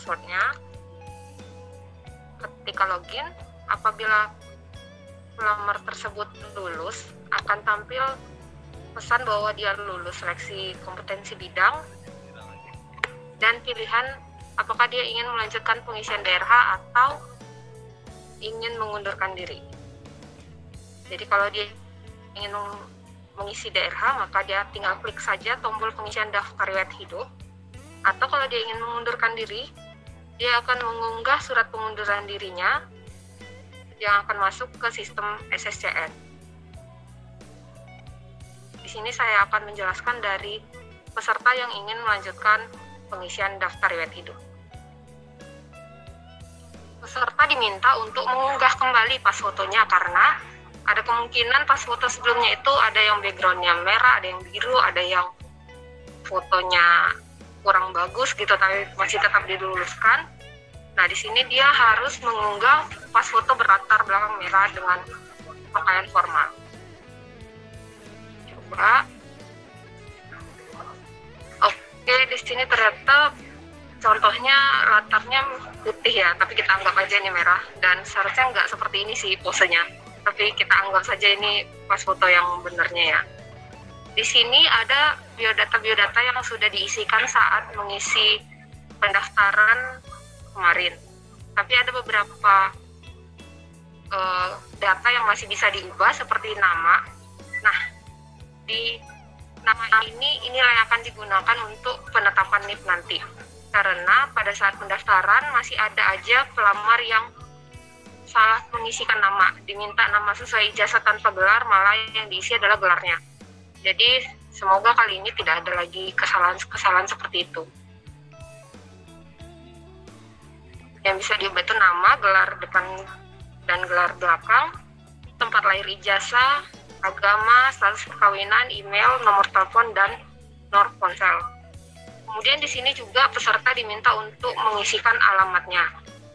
passwordnya. Ketika login, apabila pelamar tersebut lulus, akan tampil pesan bahwa dia lulus seleksi kompetensi bidang dan pilihan apakah dia ingin melanjutkan pengisian DRH atau ingin mengundurkan diri. Jadi kalau dia ingin mengisi DRH, maka dia tinggal klik saja tombol pengisian daftar riwayat hidup. Atau kalau dia ingin mengundurkan diri, dia akan mengunggah surat pengunduran dirinya yang akan masuk ke sistem SSCN. Di sini saya akan menjelaskan dari peserta yang ingin melanjutkan pengisian daftar riwayat hidup. Peserta diminta untuk mengunggah kembali pas fotonya karena ada kemungkinan pas foto sebelumnya itu ada yang backgroundnya merah, ada yang biru, ada yang fotonya kurang bagus gitu, tapi masih tetap diluluskan. Nah, di sini dia harus mengunggah pas foto berlatar belakang merah dengan pakaian formal. Coba. Oke, di sini ternyata contohnya latarnya putih ya, tapi kita anggap aja ini merah. Dan seharusnya nggak seperti ini sih posenya, tapi kita anggap saja ini pas foto yang benarnya ya. Di sini ada biodata-biodata yang sudah diisikan saat mengisi pendaftaran kemarin. Tapi ada beberapa data yang masih bisa diubah seperti nama. Nah, di nama inilah yang akan digunakan untuk penetapan NIP nanti. Karena pada saat pendaftaran masih ada aja pelamar yang salah mengisikan nama, diminta nama sesuai ijazah tanpa gelar, malah yang diisi adalah gelarnya. Jadi semoga kali ini tidak ada lagi kesalahan seperti itu. Yang bisa diubah itu nama, gelar depan dan gelar belakang, tempat lahir ijazah, agama, status perkawinan, email, nomor telepon, dan nomor ponsel. Kemudian di sini juga peserta diminta untuk mengisikan alamatnya,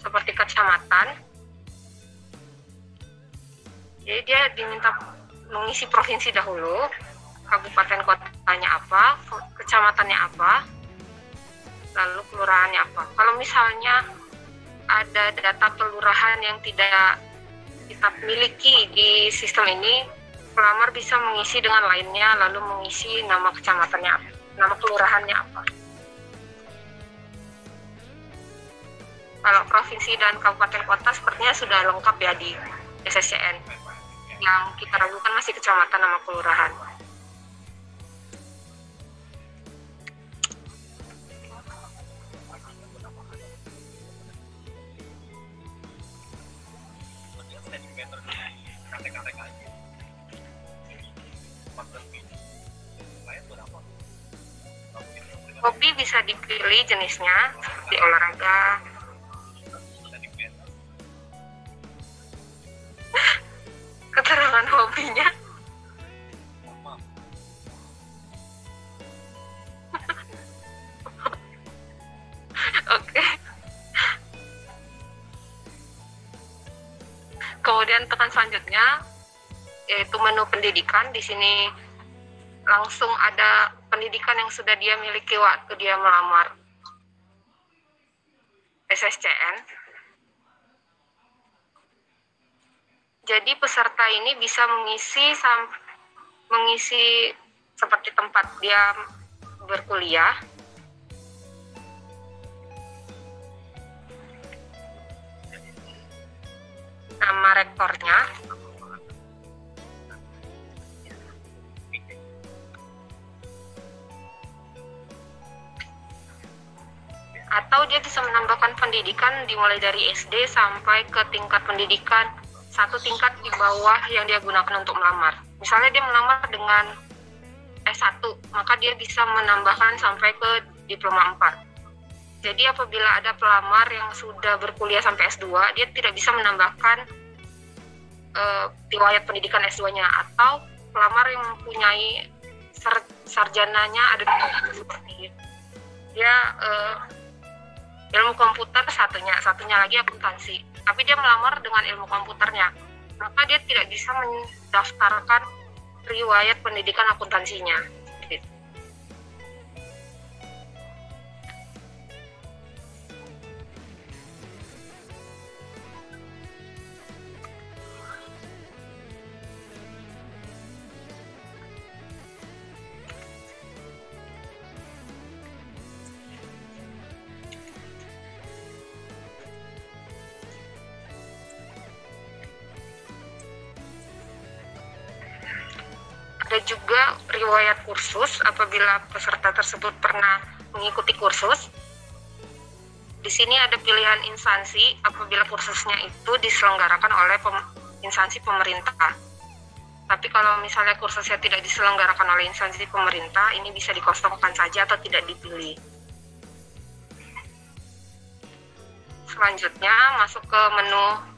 seperti kecamatan. Jadi dia diminta mengisi provinsi dahulu, kabupaten kotanya apa, kecamatannya apa, lalu kelurahannya apa. Kalau misalnya ada data kelurahan yang tidak kita miliki di sistem ini, pelamar bisa mengisi dengan lainnya, lalu mengisi nama kecamatannya, nama kelurahannya apa. Kalau provinsi dan kabupaten kota sepertinya sudah lengkap ya di SSCN. Yang kita ragukan masih kecamatan nama kelurahan. Hobi bisa dipilih jenisnya, seperti olahraga, keterangan hobinya. Oke. Kemudian tekan selanjutnya, yaitu menu pendidikan. Di sini langsung ada pendidikan yang sudah dia miliki waktu dia melamar SSCN. Jadi peserta ini bisa mengisi seperti tempat dia berkuliah, nama rektornya, atau dia bisa menambahkan pendidikan dimulai dari SD sampai ke tingkat pendidikan satu tingkat di bawah yang dia gunakan untuk melamar. Misalnya dia melamar dengan S1, maka dia bisa menambahkan sampai ke diploma 4. Jadi apabila ada pelamar yang sudah berkuliah sampai S2, dia tidak bisa menambahkan riwayat pendidikan S2-nya, atau pelamar yang mempunyai sarjananya ada seperti dia ilmu komputer satunya lagi akuntansi, tapi dia melamar dengan ilmu komputernya, maka dia tidak bisa mendaftarkan riwayat pendidikan akuntansinya. Ada juga riwayat kursus apabila peserta tersebut pernah mengikuti kursus. Di sini ada pilihan instansi apabila kursusnya itu diselenggarakan oleh instansi pemerintah. Tapi kalau misalnya kursusnya tidak diselenggarakan oleh instansi pemerintah, ini bisa dikosongkan saja atau tidak dipilih. Selanjutnya masuk ke menu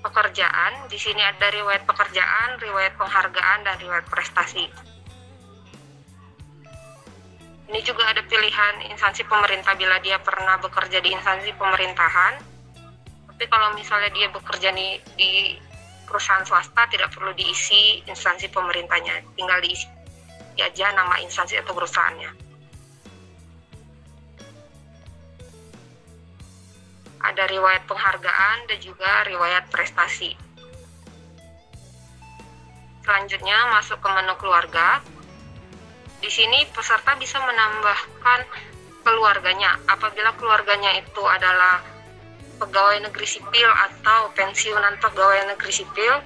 pekerjaan. Di sini ada riwayat pekerjaan, riwayat penghargaan, dan riwayat prestasi. Ini juga ada pilihan instansi pemerintah bila dia pernah bekerja di instansi pemerintahan. Tapi kalau misalnya dia bekerja di perusahaan swasta, tidak perlu diisi instansi pemerintahnya, tinggal diisi aja nama instansi atau perusahaannya. Ada riwayat penghargaan dan juga riwayat prestasi. Selanjutnya masuk ke menu keluarga. Di sini peserta bisa menambahkan keluarganya. Apabila keluarganya itu adalah pegawai negeri sipil atau pensiunan pegawai negeri sipil,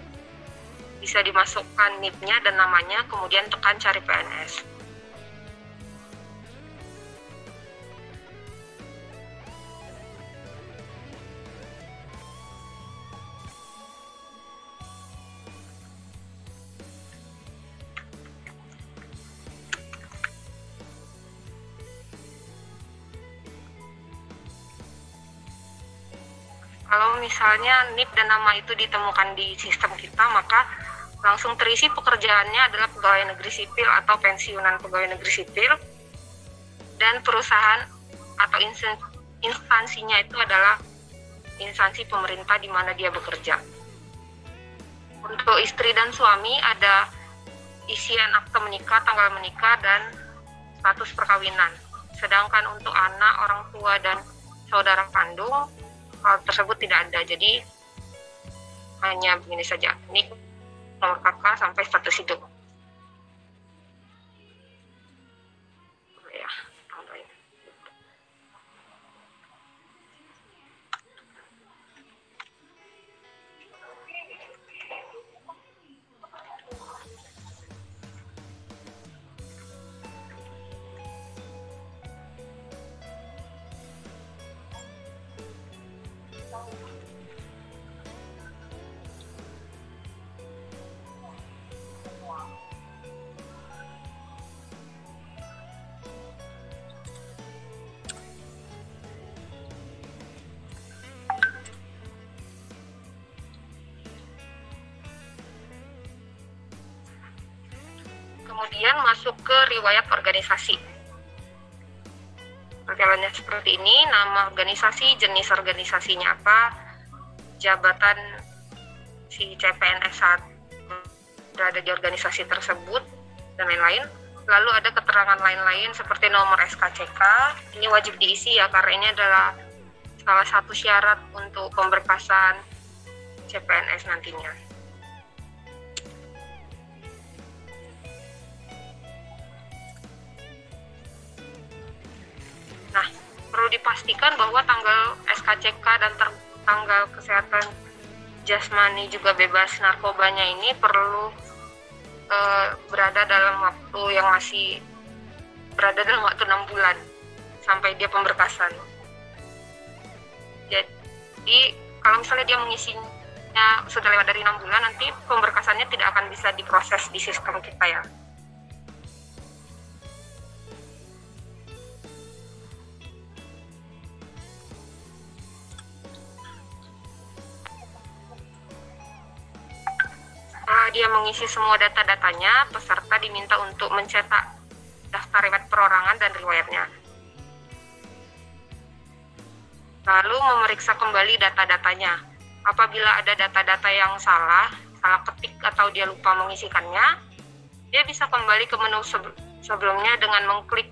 bisa dimasukkan NIP-nya dan namanya, kemudian tekan cari PNS. Kalau misalnya NIP dan nama itu ditemukan di sistem kita, maka langsung terisi pekerjaannya adalah pegawai negeri sipil atau pensiunan pegawai negeri sipil, dan perusahaan atau instansinya itu adalah instansi pemerintah di mana dia bekerja. Untuk istri dan suami ada isian akte menikah, tanggal menikah, dan status perkawinan. Sedangkan untuk anak, orang tua, dan saudara kandung, hal tersebut tidak ada. Jadi hanya begini saja, nik, nomor kakak, sampai status hidup. Ya, tambahin. Kemudian masuk ke riwayat organisasi. Perjalanannya seperti ini: nama organisasi, jenis organisasinya apa, jabatan si CPNS saat berada di organisasi tersebut, dan lain-lain. Lalu ada keterangan lain-lain seperti nomor SKCK. Ini wajib diisi ya, karena ini adalah salah satu syarat untuk pemberkasan CPNS nantinya. Perlu dipastikan bahwa tanggal SKCK dan tanggal kesehatan jasmani juga bebas narkobanya ini perlu berada dalam waktu yang masih berada dalam waktu 6 bulan sampai dia pemberkasan. Jadi kalau misalnya dia mengisinya sudah lewat dari 6 bulan, nanti pemberkasannya tidak akan bisa diproses di sistem kita ya. Dia mengisi semua data-datanya, peserta diminta untuk mencetak daftar riwayat perorangan dan riwayatnya. Lalu memeriksa kembali data-datanya. Apabila ada data-data yang salah ketik atau dia lupa mengisikannya, dia bisa kembali ke menu sebelumnya dengan mengklik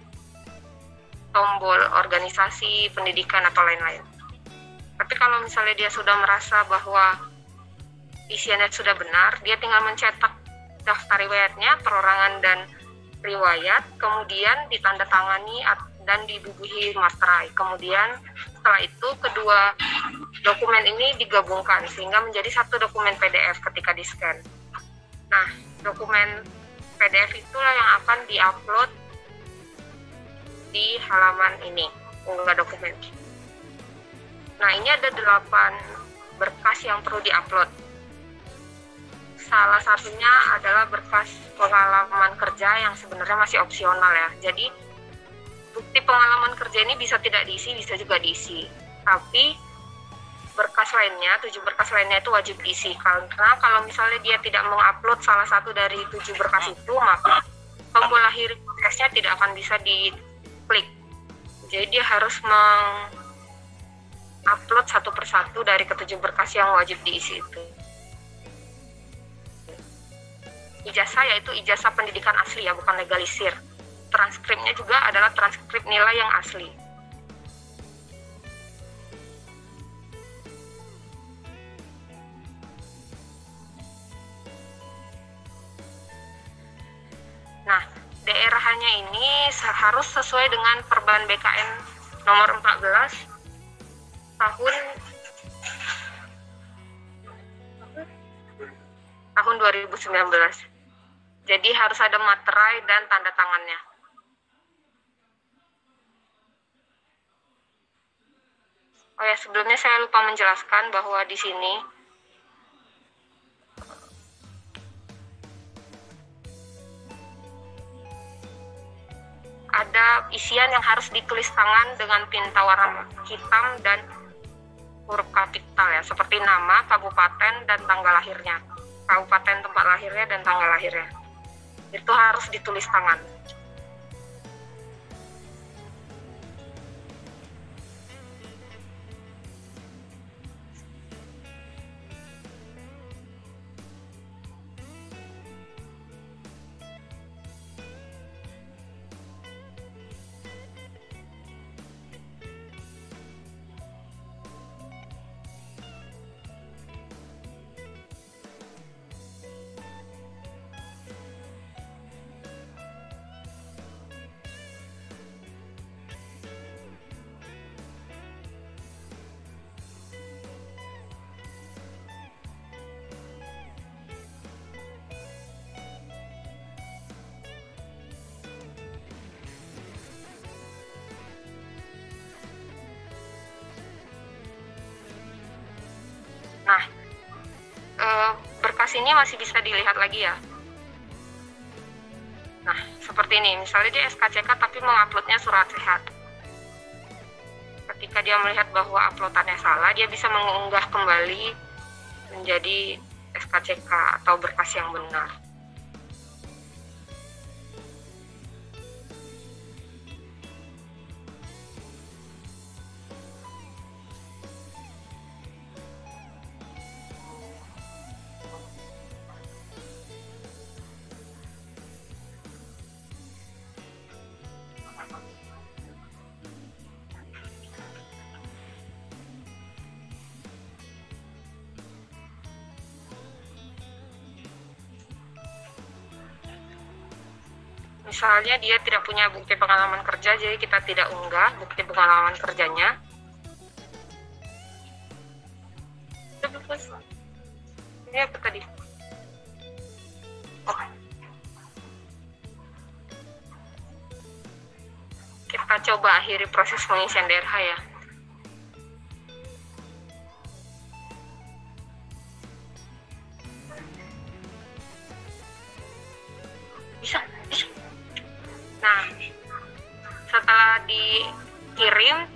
tombol organisasi, pendidikan, atau lain-lain. Tapi kalau misalnya dia sudah merasa bahwa isiannya sudah benar, dia tinggal mencetak daftar riwayatnya, perorangan dan riwayat, kemudian ditandatangani dan dibubuhi materai. Kemudian setelah itu kedua dokumen ini digabungkan sehingga menjadi satu dokumen PDF ketika di-scan. Nah, dokumen PDF itulah yang akan diupload di halaman ini, unggah dokumen. Nah, ini ada 8 berkas yang perlu diupload. Salah satunya adalah berkas pengalaman kerja yang sebenarnya masih opsional ya. Jadi bukti pengalaman kerja ini bisa tidak diisi, bisa juga diisi. Tapi berkas lainnya, 7 berkas lainnya itu wajib diisi. Karena kalau misalnya dia tidak mengupload salah satu dari 7 berkas itu, maka tombol akhir prosesnya tidak akan bisa diklik. Jadi dia harus mengupload satu persatu dari ke-7 berkas yang wajib diisi itu. Ijazah yaitu ijazah pendidikan asli ya, bukan legalisir. Transkripnya juga adalah transkrip nilai yang asli. Nah, daerahnya ini harus sesuai dengan Perban BKN nomor 14 tahun 2019. Jadi harus ada materai dan tanda tangannya. Oh ya, sebelumnya saya lupa menjelaskan bahwa di sini ada isian yang harus ditulis tangan dengan tinta warna hitam dan huruf kapital ya, seperti nama, kabupaten, dan tanggal lahirnya. Kabupaten tempat lahirnya dan tanggal lahirnya. Itu harus ditulis tangan. Nah, berkas ini masih bisa dilihat lagi ya. Nah, seperti ini. Misalnya dia SKCK tapi menguploadnya surat sehat. Ketika dia melihat bahwa uploadannya salah, dia bisa mengunggah kembali menjadi SKCK atau berkas yang benar. Misalnya dia tidak punya bukti pengalaman kerja, jadi kita tidak unggah bukti pengalaman kerjanya. Ini apa tadi? Oh. Kita coba akhiri proses pengisian DRH ya. Nah, setelah dikirim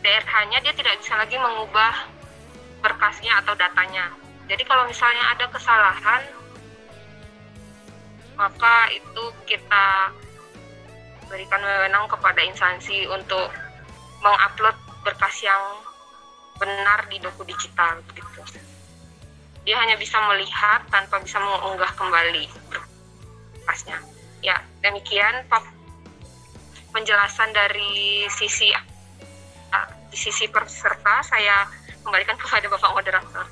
DRH-nya, dia tidak bisa lagi mengubah berkasnya atau datanya. Jadi kalau misalnya ada kesalahan, maka itu kita berikan wewenang kepada instansi untuk mengupload berkas yang benar di doku digital gitu. Dia hanya bisa melihat tanpa bisa mengunggah kembali berkasnya. Ya, demikian penjelasan dari sisi peserta. Saya kembalikan kepada Bapak Moderator.